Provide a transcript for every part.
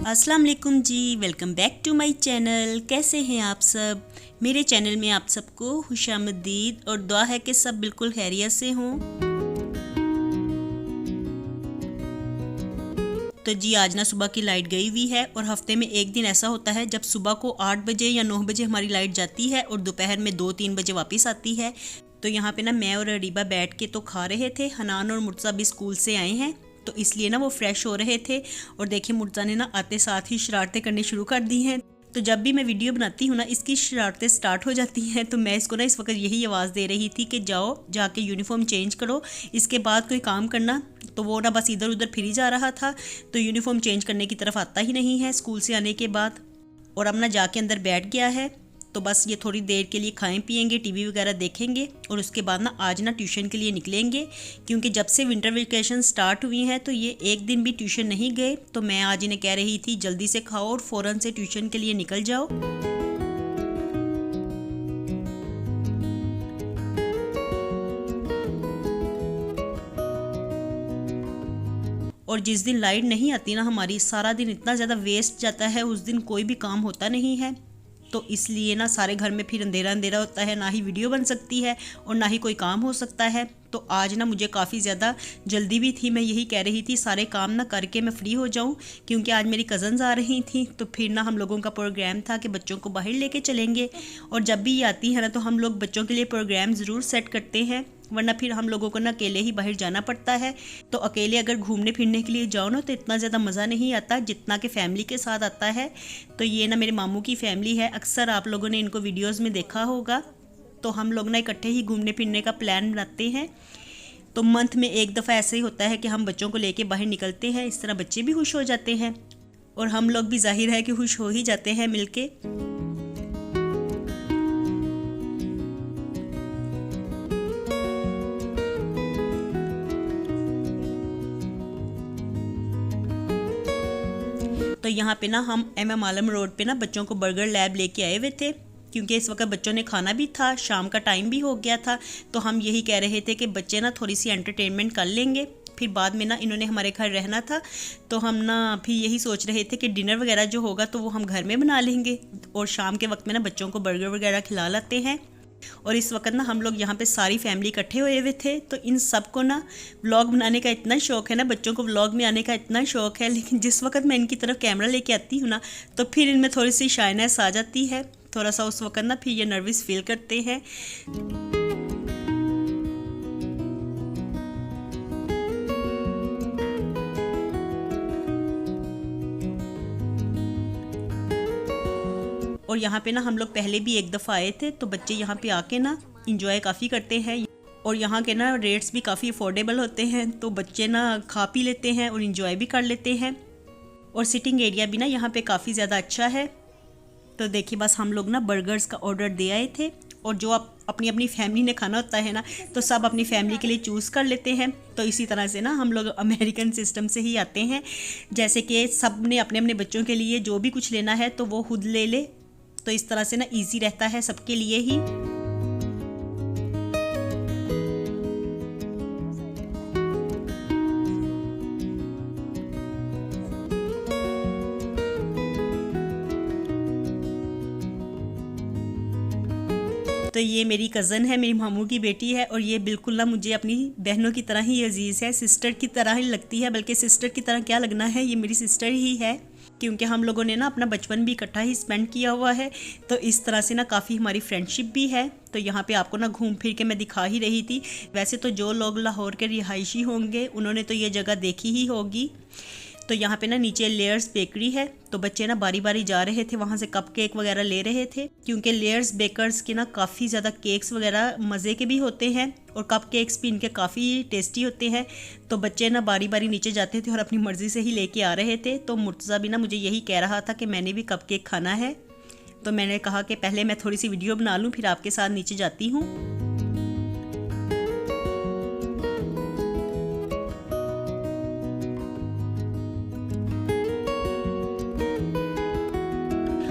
अस्सलाम वालेकुम जी, welcome back to my channel. कैसे हैं आप सब? मेरे चैनल में आप सबको खुशामदीद और दुआ है कि सब बिल्कुल खैरियत से हों। तो जी आज ना सुबह की लाइट गई हुई है और हफ्ते में एक दिन ऐसा होता है जब सुबह को 8 बजे या 9 बजे हमारी लाइट जाती है और दोपहर में 2-3 बजे वापस आती है। तो यहाँ पे ना मैं और अरीबा बैठ के तो खा रहे थे। हनान और मुर्तज़ा भी स्कूल से आए हैं तो इसलिए ना वो फ्रेश हो रहे थे और देखिए मुर्तज़ा ने ना आते साथ ही शरारतें करनी शुरू कर दी हैं। तो जब भी मैं वीडियो बनाती हूँ ना इसकी शरारतें स्टार्ट हो जाती हैं। तो मैं इसको ना इस वक्त यही आवाज़ दे रही थी कि जाओ जाके यूनिफॉर्म चेंज करो, इसके बाद कोई काम करना। तो वो ना बस इधर उधर फिर ही जा रहा था, तो यूनिफॉर्म चेंज करने की तरफ आता ही नहीं है स्कूल से आने के बाद। और अब ना जाके अंदर बैठ गया है। तो बस ये थोड़ी देर के लिए खाएं पिएंगे, टीवी वगैरह देखेंगे और उसके बाद ना आज ना ट्यूशन के लिए निकलेंगे। क्योंकि जब से विंटर वेकेशन स्टार्ट हुई हैं तो ये एक दिन भी ट्यूशन नहीं गए। तो मैं आज इन्हें कह रही थी जल्दी से खाओ और फ़ौरन से ट्यूशन के लिए निकल जाओ। और जिस दिन लाइट नहीं आती ना हमारी, सारा दिन इतना ज़्यादा वेस्ट जाता है, उस दिन कोई भी काम होता नहीं है। तो इसलिए ना सारे घर में फिर अंधेरा अंधेरा होता है, ना ही वीडियो बन सकती है और ना ही कोई काम हो सकता है। तो आज ना मुझे काफ़ी ज़्यादा जल्दी भी थी। मैं यही कह रही थी सारे काम ना करके मैं फ्री हो जाऊं, क्योंकि आज मेरी कज़न्स आ रही थी। तो फिर ना हम लोगों का प्रोग्राम था कि बच्चों को बाहर लेके चलेंगे। और जब भी ये आती है ना तो हम लोग बच्चों के लिए प्रोग्राम ज़रूर सेट करते हैं, वरना फिर हम लोगों को ना अकेले ही बाहर जाना पड़ता है। तो अकेले अगर घूमने फिरने के लिए जाओ ना तो इतना ज़्यादा मज़ा नहीं आता जितना कि फ़ैमिली के साथ आता है। तो ये ना मेरे मामू की फ़ैमिली है, अक्सर आप लोगों ने इनको वीडियोज़ में देखा होगा। तो हम लोग ना इकट्ठे ही घूमने फिरने का प्लान बनाते हैं। तो मंथ में एक दफ़ा ऐसे ही होता है कि हम बच्चों को लेके बाहर निकलते हैं। इस तरह बच्चे भी खुश हो जाते हैं और हम लोग भी जाहिर है कि खुश हो ही जाते हैं मिलके। तो यहाँ पे ना हम MM आलम रोड पे ना बच्चों को बर्गर लैब लेके आए हुए थे, क्योंकि इस वक्त बच्चों ने खाना भी था, शाम का टाइम भी हो गया था। तो हम यही कह रहे थे कि बच्चे ना थोड़ी सी एंटरटेनमेंट कर लेंगे, फिर बाद में ना इन्होंने हमारे घर रहना था। तो हम ना फिर यही सोच रहे थे कि डिनर वगैरह जो होगा तो वो हम घर में बना लेंगे और शाम के वक्त में ना बच्चों को बर्गर वगैरह खिला लाते हैं। और इस वक्त ना हम लोग यहाँ पे सारी फैमिली इकट्ठे हुए हुए थे। तो इन सबको ना व्लॉग बनाने का इतना शौक है ना, बच्चों को व्लॉग में आने का इतना शौक है, लेकिन जिस वक्त मैं इनकी तरफ कैमरा लेके आती हूँ ना तो फिर इनमें थोड़ी सी शाइनेस आ जाती है। थोड़ा सा उस वक्त ना फिर ये नर्वस फील करते हैं। और यहाँ पे ना हम लोग पहले भी एक दफ़ा आए थे। तो बच्चे यहाँ पे आके ना इंजॉय काफ़ी करते हैं और यहाँ के ना रेट्स भी काफ़ी अफोर्डेबल होते हैं। तो बच्चे ना खा पी लेते हैं और इंजॉय भी कर लेते हैं। और सिटिंग एरिया भी ना यहाँ पे काफ़ी ज़्यादा अच्छा है। तो देखिए बस हम लोग ना बर्गर्स का ऑर्डर दे आए थे और जो आप अपनी अपनी फैमिली ने खाना होता है ना तो सब अपनी फैमिली के लिए चूज़ कर लेते हैं। तो इसी तरह से ना हम लोग अमेरिकन सिस्टम से ही आते हैं, जैसे कि सब ने अपने अपने बच्चों के लिए जो भी कुछ लेना है तो वो खुद ले ले। तो इस तरह से ना इजी रहता है सबके लिए ही। तो ये मेरी कज़न है, मेरी मामू की बेटी है और ये बिल्कुल ना मुझे अपनी बहनों की तरह ही अजीज़ है, सिस्टर की तरह ही लगती है। बल्कि सिस्टर की तरह क्या लगना है, ये मेरी सिस्टर ही है, क्योंकि हम लोगों ने ना अपना बचपन भी इकट्ठा ही स्पेंड किया हुआ है। तो इस तरह से ना काफ़ी हमारी फ्रेंडशिप भी है। तो यहाँ पे आपको ना घूम फिर के मैं दिखा ही रही थी। वैसे तो जो लोग लाहौर के रिहायशी होंगे उन्होंने तो ये जगह देखी ही होगी। तो यहाँ पे ना नीचे लेयर्स बेकरी है। तो बच्चे ना बारी बारी जा रहे थे, वहाँ से कप केक वगैरह ले रहे थे, क्योंकि लेयर्स बेकर्स के ना काफ़ी ज़्यादा केक्स वगैरह मज़े के भी होते हैं और कप केक्स भी इनके काफ़ी टेस्टी होते हैं। तो बच्चे ना बारी बारी नीचे जाते थे और अपनी मर्ज़ी से ही लेके आ रहे थे। तो मुर्तज़ा भी ना मुझे यही कह रहा था कि मैंने भी कप केक खाना है। तो मैंने कहा कि पहले मैं थोड़ी सी वीडियो बना लूँ, फिर आपके साथ नीचे जाती हूँ।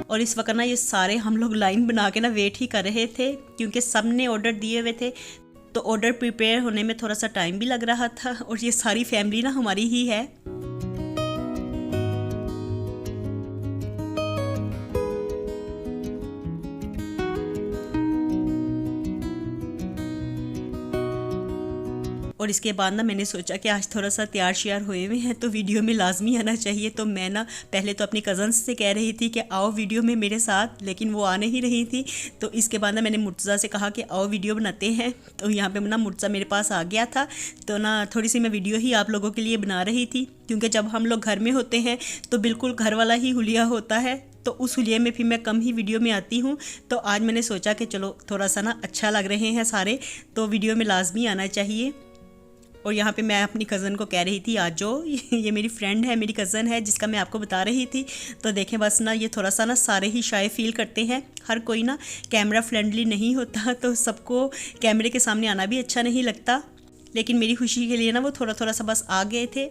और इस वक्त ना ये सारे हम लोग लाइन बना के ना वेट ही कर रहे थे, क्योंकि सब ने ऑर्डर दिए हुए थे। तो ऑर्डर प्रिपेयर होने में थोड़ा सा टाइम भी लग रहा था। और ये सारी फैमिली ना हमारी ही है। और इसके बाद ना मैंने सोचा कि आज थोड़ा सा तैयार श्यार हुए हुए हैं तो वीडियो में लाजमी आना चाहिए। तो मैं ना पहले तो अपनी कज़न्स से कह रही थी कि आओ वीडियो में मेरे साथ, लेकिन वो आ नहीं रही थी। तो इसके बाद ना मैंने मुर्तज़ा से कहा कि आओ वीडियो बनाते हैं। तो यहाँ पे ना मुर्तज़ा मेरे पास आ गया था। तो ना थोड़ी सी मैं वीडियो ही आप लोगों के लिए बना रही थी, क्योंकि जब हम लोग घर में होते हैं तो बिल्कुल घर वाला ही हुलिया होता है, तो उस हुलिये में फिर मैं कम ही वीडियो में आती हूँ। तो आज मैंने सोचा कि चलो थोड़ा सा ना अच्छा लग रहे हैं सारे, तो वीडियो में लाजमी आना चाहिए। और यहाँ पे मैं अपनी कज़न को कह रही थी आज जो ये मेरी फ्रेंड है, मेरी कज़न है जिसका मैं आपको बता रही थी। तो देखें बस ना ये थोड़ा सा ना सारे ही शाय फील करते हैं, हर कोई ना कैमरा फ्रेंडली नहीं होता, तो सबको कैमरे के सामने आना भी अच्छा नहीं लगता। लेकिन मेरी खुशी के लिए ना वो थोड़ा थोड़ा सा बस आ गए थे।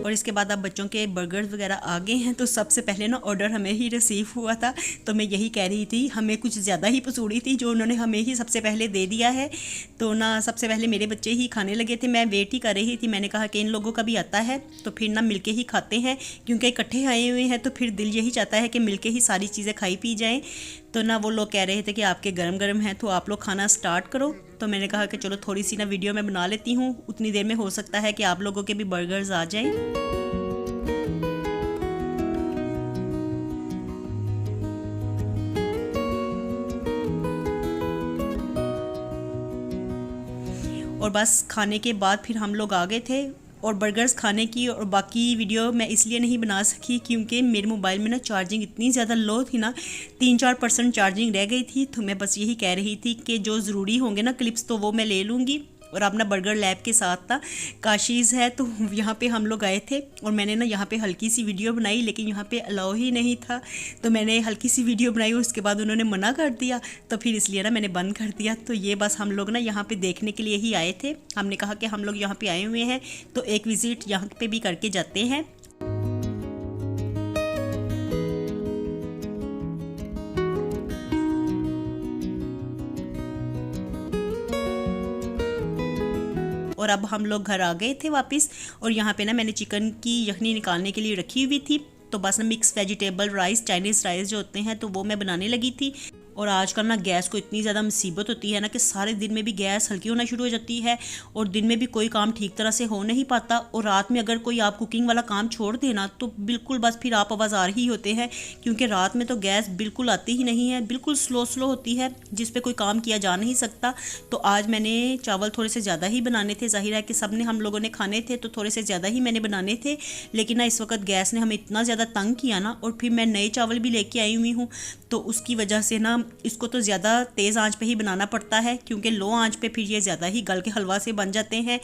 और इसके बाद अब बच्चों के बर्गर्स वगैरह आ गए हैं। तो सबसे पहले ना ऑर्डर हमें ही रिसीव हुआ था, तो मैं यही कह रही थी हमें कुछ ज़्यादा ही पसूड़ी थी जो उन्होंने हमें ही सबसे पहले दे दिया है। तो ना सबसे पहले मेरे बच्चे ही खाने लगे थे, मैं वेट ही कर रही थी। मैंने कहा कि इन लोगों का भी आता है तो फिर ना मिलके ही खाते हैं, क्योंकि इकट्ठे आए हुए हैं तो फिर दिल यही चाहता है कि मिलके ही सारी चीज़ें खाई पी जाएँ। तो ना वो लोग कह रहे थे कि आपके गरम गरम हैं तो आप लोग खाना स्टार्ट करो। तो मैंने कहा कि चलो थोड़ी सी ना वीडियो मैं बना लेती हूँ, उतनी देर में हो सकता है कि आप लोगों के भी बर्गर्स आ जाएँ। और बस खाने के बाद फिर हम लोग आ गए थे। और बर्गर्स खाने की और बाकी वीडियो मैं इसलिए नहीं बना सकी क्योंकि मेरे मोबाइल में ना चार्जिंग इतनी ज़्यादा लो थी ना, 3-4% चार्जिंग रह गई थी। तो मैं बस यही कह रही थी कि जो ज़रूरी होंगे ना क्लिप्स तो वो मैं ले लूँगी। और अपना बर्गर लैब के साथ था, काशीज़ है, तो यहाँ पे हम लोग आए थे और मैंने ना यहाँ पे हल्की सी वीडियो बनाई, लेकिन यहाँ पे अलाउ ही नहीं था। तो मैंने हल्की सी वीडियो बनाई, उसके बाद उन्होंने मना कर दिया, तो फिर इसलिए ना मैंने बंद कर दिया। तो ये बस हम लोग ना यहाँ पे देखने के लिए ही आए थे। हमने कहा कि हम लोग यहाँ पे आए हुए हैं तो एक विज़िट यहाँ पे भी करके जाते हैं। और अब हम लोग घर आ गए थे वापस। और यहाँ पे ना मैंने चिकन की यखनी निकालने के लिए रखी हुई थी, तो बस ना mix vegetable rice, Chinese rice जो होते हैं, तो वो मैं बनाने लगी थी। और आजकल ना गैस को इतनी ज़्यादा मुसीबत होती है ना कि सारे दिन में भी गैस हल्की होना शुरू हो जाती है और दिन में भी कोई काम ठीक तरह से हो नहीं पाता। और रात में अगर कोई आप कुकिंग वाला काम छोड़ देना तो बिल्कुल बस फिर आप आवाज़ ही होते हैं, क्योंकि रात में तो गैस बिल्कुल आती ही नहीं है, बिल्कुल स्लो होती है, जिस पे कोई काम किया जा नहीं सकता। तो आज मैंने चावल थोड़े से ज़्यादा ही बनाने थे, जाहिर है कि सब ने हम लोगों ने खाने थे तो थोड़े से ज़्यादा ही मैंने बनाने थे। लेकिन ना इस वक्त गैस ने हमें इतना ज़्यादा तंग किया ना, और फिर मैं नए चावल भी लेके आई हुई हूँ, तो उसकी वजह से ना इसको तो ज़्यादा तेज़ आंच पे ही बनाना पड़ता है, क्योंकि लो आंच पे फिर ये ज़्यादा ही गल के हलवा से बन जाते हैं।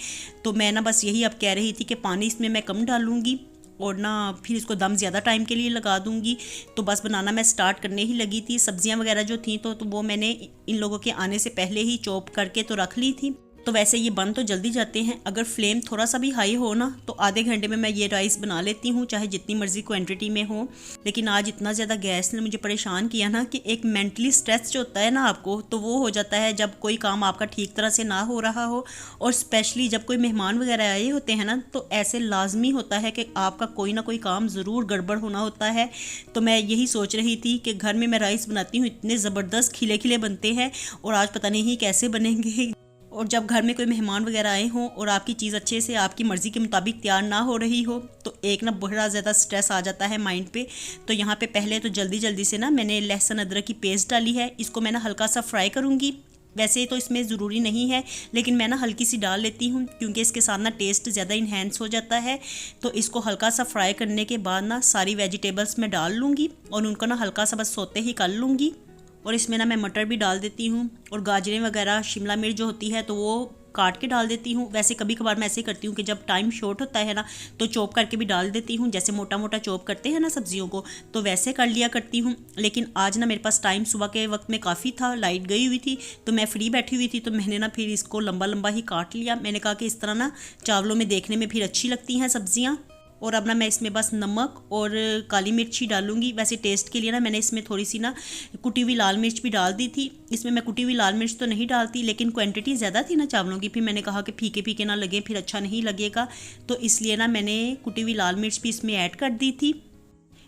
तो मैं ना बस यही अब कह रही थी कि पानी इसमें मैं कम डालूँगी और ना फिर इसको दम ज़्यादा टाइम के लिए लगा दूँगी। तो बस बनाना मैं स्टार्ट करने ही लगी थी। सब्जियां वगैरह जो थी तो वो मैंने इन लोगों के आने से पहले ही चॉप करके तो रख ली थी। तो वैसे ये बन तो जल्दी जाते हैं, अगर फ्लेम थोड़ा सा भी हाई हो ना तो आधे घंटे में मैं ये राइस बना लेती हूँ, चाहे जितनी मर्जी क्वांटिटी में हो। लेकिन आज इतना ज़्यादा गैस ने मुझे परेशान किया ना कि एक मेंटली स्ट्रेस जो होता है ना आपको, तो वो हो जाता है जब कोई काम आपका ठीक तरह से ना हो रहा हो। और स्पेशली जब कोई मेहमान वगैरह आए होते हैं ना, तो ऐसे लाजमी होता है कि आपका कोई ना कोई काम ज़रूर गड़बड़ होना होता है। तो मैं यही सोच रही थी कि घर में मैं राइस बनाती हूँ, इतने ज़बरदस्त खिले खिले बनते हैं, और आज पता नहीं कैसे बनेंगे। और जब घर में कोई मेहमान वगैरह आए हों और आपकी चीज़ अच्छे से आपकी मर्ज़ी के मुताबिक तैयार ना हो रही हो, तो एक ना बड़ा ज़्यादा स्ट्रेस आ जाता है माइंड पे। तो यहाँ पे पहले तो जल्दी से ना मैंने लहसुन अदरक की पेस्ट डाली है, इसको मैं ना हल्का सा फ्राई करूँगी। वैसे तो इसमें ज़रूरी नहीं है, लेकिन मैं ना हल्की सी डाल लेती हूँ क्योंकि इसके साथ ना टेस्ट ज़्यादा इन्हेंस हो जाता है। तो इसको हल्का सा फ्राई करने के बाद ना सारी वेजिटेबल्स मैं डाल लूँगी और उनको ना हल्का सा बस सोते ही कर लूँगी। और इसमें ना मैं मटर भी डाल देती हूँ और गाजरें वगैरह, शिमला मिर्च जो होती है तो वो काट के डाल देती हूँ। वैसे कभी कभार मैं ऐसे करती हूँ कि जब टाइम शॉर्ट होता है ना तो चॉप करके भी डाल देती हूँ, जैसे मोटा मोटा चॉप करते हैं ना सब्जियों को, तो वैसे कर लिया करती हूँ। लेकिन आज ना मेरे पास टाइम सुबह के वक्त में काफ़ी था, लाइट गई हुई थी तो मैं फ्री बैठी हुई थी, तो मैंने ना फिर इसको लंबा लंबा ही काट लिया। मैंने कहा कि इस तरह ना चावलों में देखने में फिर अच्छी लगती हैं सब्जियाँ। और अब ना मैं इसमें बस नमक और काली मिर्च ही डालूंगी। वैसे टेस्ट के लिए ना मैंने इसमें थोड़ी सी ना कुटी हुई लाल मिर्च भी डाल दी थी। इसमें मैं कुटी हुई लाल मिर्च तो नहीं डालती, लेकिन क्वांटिटी ज़्यादा थी ना चावलों की, फिर मैंने कहा कि फीके फीके ना लगे, फिर अच्छा नहीं लगेगा, तो इसलिए ना मैंने कुटी हुई लाल मिर्च भी इसमें ऐड कर दी थी।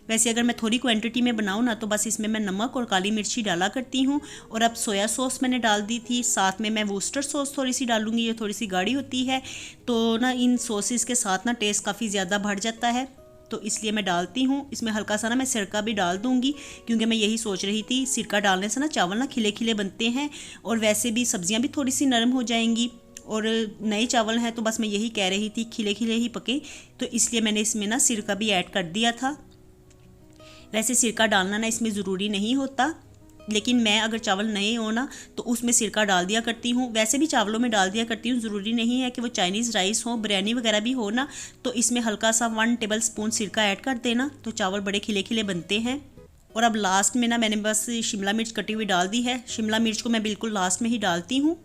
वैसे अगर मैं थोड़ी क्वांटिटी में बनाऊँ ना तो बस इसमें मैं नमक और काली मिर्च ही डाला करती हूँ। और अब सोया सॉस मैंने डाल दी थी, साथ में मैं वूस्टर सॉस थोड़ी सी डालूंगी, ये थोड़ी सी गाढ़ी होती है, तो ना इन सॉसेस के साथ ना टेस्ट काफ़ी ज़्यादा बढ़ जाता है, तो इसलिए मैं डालती हूँ। इसमें हल्का सा ना मैं सिरका भी डाल दूँगी, क्योंकि मैं यही सोच रही थी सिरका डालने से ना चावल ना खिले खिले बनते हैं और वैसे भी सब्जियाँ भी थोड़ी सी नरम हो जाएंगी, और नए चावल हैं तो बस मैं यही कह रही थी खिले खिले ही पके, तो इसलिए मैंने इसमें ना सिरका भी ऐड कर दिया था। वैसे सिरका डालना ना इसमें ज़रूरी नहीं होता, लेकिन मैं अगर चावल नए हो ना तो उसमें सिरका डाल दिया करती हूँ। वैसे भी चावलों में डाल दिया करती हूँ, ज़रूरी नहीं है कि वो चाइनीज़ राइस हो, बिरयानी वगैरह भी हो ना, तो इसमें हल्का सा 1 टेबल स्पून सिरका ऐड कर देना, तो चावल बड़े खिले खिले बनते हैं। और अब लास्ट में ना मैंने बस शिमला मिर्च कटी हुई डाल दी है। शिमला मिर्च को मैं बिल्कुल लास्ट में ही डालती हूँ,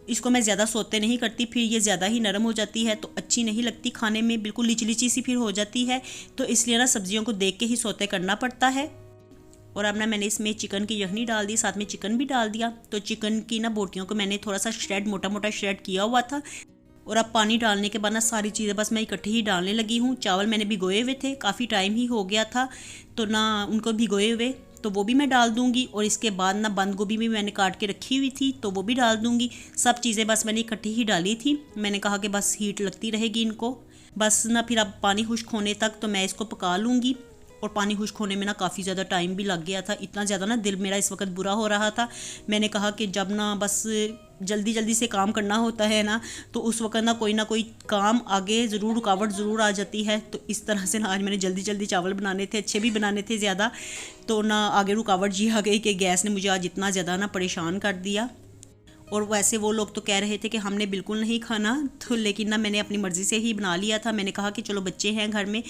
इसको मैं ज़्यादा सोते नहीं करती, फिर ये ज़्यादा ही नरम हो जाती है तो अच्छी नहीं लगती खाने में, बिल्कुल लिची सी फिर हो जाती है, तो इसलिए ना सब्जियों को देख के ही सोते करना पड़ता है। और अब ना मैंने इसमें चिकन की यखनी डाल दी, साथ में चिकन भी डाल दिया, तो चिकन की ना बोटियों को मैंने थोड़ा सा श्रेड मोटा मोटा श्रेड किया हुआ था। और अब पानी डालने के बाद ना सारी चीज़ें बस मैं इकट्ठी ही डालने लगी हूँ। चावल मैंने भिगोए हुए थे, काफ़ी टाइम ही हो गया था, तो ना उनको भिगोए हुए तो वो भी मैं डाल दूंगी, और इसके बाद ना बंद गोभी भी मैंने काट के रखी हुई थी तो वो भी डाल दूंगी। सब चीज़ें बस मैंने इकट्ठी ही डाली थी, मैंने कहा कि बस हीट लगती रहेगी इनको, बस ना फिर अब पानी खुश्क होने तक तो मैं इसको पका लूँगी। और पानी खुश्क होने में ना काफ़ी ज़्यादा टाइम भी लग गया था, इतना ज़्यादा ना दिल मेरा इस वक्त बुरा हो रहा था। मैंने कहा कि जब ना बस जल्दी जल्दी से काम करना होता है ना, तो उस वक्त ना कोई काम आगे ज़रूर रुकावट ज़रूर आ जाती है, तो इस तरह से ना आज मैंने जल्दी जल्दी चावल बनाने थे, अच्छे भी बनाने थे ज़्यादा, तो ना आगे रुकावट जी आ गई कि गैस ने मुझे आज इतना ज़्यादा ना परेशान कर दिया। और वैसे वो लोग तो कह रहे थे कि हमने बिल्कुल नहीं खाना, तो लेकिन ना मैंने अपनी मर्ज़ी से ही बना लिया था। मैंने कहा कि चलो बच्चे हैं घर में,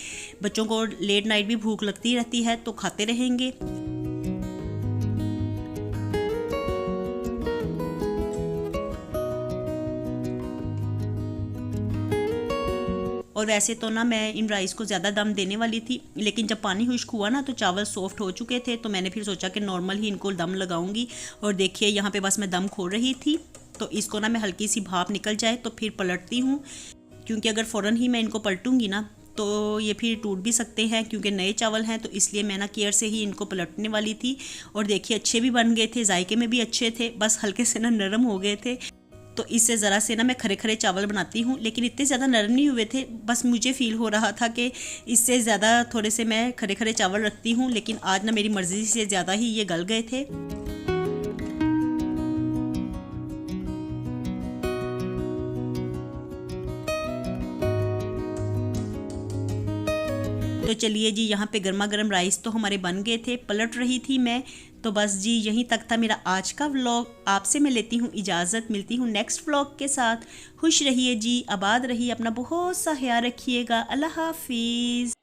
बच्चों को लेट नाइट भी भूख लगती रहती है तो खाते रहेंगे। और वैसे तो ना मैं इन राइस को ज़्यादा दम देने वाली थी, लेकिन जब पानी खुश्क हुआ ना तो चावल सॉफ्ट हो चुके थे, तो मैंने फिर सोचा कि नॉर्मल ही इनको दम लगाऊंगी। और देखिए यहाँ पे बस मैं दम खोल रही थी, तो इसको ना मैं हल्की सी भाप निकल जाए तो फिर पलटती हूँ, क्योंकि अगर फ़ौरन ही मैं इनको पलटूंगी ना तो ये फिर टूट भी सकते हैं, क्योंकि नए चावल हैं, तो इसलिए मैं ना केयर से ही इनको पलटने वाली थी। और देखिए अच्छे भी बन गए थे, जायके में भी अच्छे थे, बस हल्के से ना नरम हो गए थे। तो इससे ज़रा से ना मैं खरे खरे चावल बनाती हूँ, लेकिन इतने ज़्यादा नरम नहीं हुए थे, बस मुझे फ़ील हो रहा था कि इससे ज़्यादा थोड़े से मैं खरे खरे चावल रखती हूँ, लेकिन आज ना मेरी मर्ज़ी से ज़्यादा ही ये गल गए थे। तो चलिए जी, यहाँ पे गर्मा गर्म राइस तो हमारे बन गए थे, पलट रही थी मैं, तो बस जी यहीं तक था मेरा आज का व्लॉग। आपसे मैं लेती हूँ इजाज़त, मिलती हूँ नेक्स्ट व्लॉग के साथ। खुश रहिए जी, आबाद रहिए, अपना बहुत सा ख्याल रखिएगा। अल्लाह हाफिज़।